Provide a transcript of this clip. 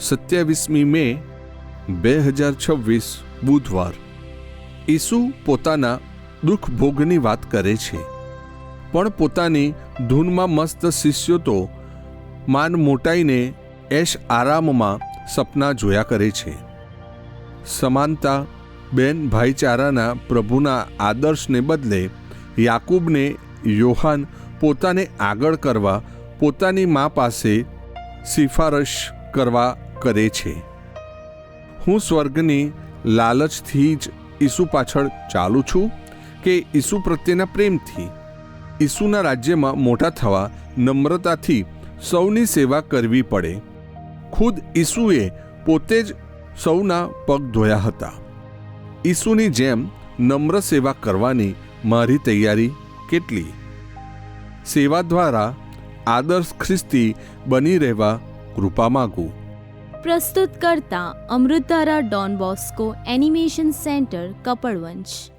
27મી મે 2026 બુધવાર. ઈસુ પોતાના દુઃખ ભોગની વાત કરે છે, પણ પોતાની ધૂનમાં મસ્ત શિષ્યો તો માન મોટાઈને એશ આરામમાં સપના જોયા કરે છે. સમાનતા બેન ભાઈચારાના પ્રભુના આદર્શને બદલે યાકૂબને યોહાન પોતાને આગળ કરવા પોતાની મા પાસે સિફારશ કરવા કરે છે. હું સ્વર્ગની લાલચથી જ ઈસુ પાછળ ચાલું છું કે ઈસુ પ્રત્યેના પ્રેમથી? ઈસુના રાજ્યમાં મોટા થવા નમ્રતાથી સૌની સેવા કરવી પડે. ખુદ ઈસુએ પોતે જ સૌના પગ ધોયા હતા. ઈસુની જેમ નમ્ર સેવા કરવાની મારી તૈયારી કેટલી? સેવા દ્વારા આદર્શ ખ્રિસ્તી બની રહેવા કૃપા માગું. પ્રસ્તુત કરતા અમૃતધારા Don Bosco animation centre, Kapadvanj.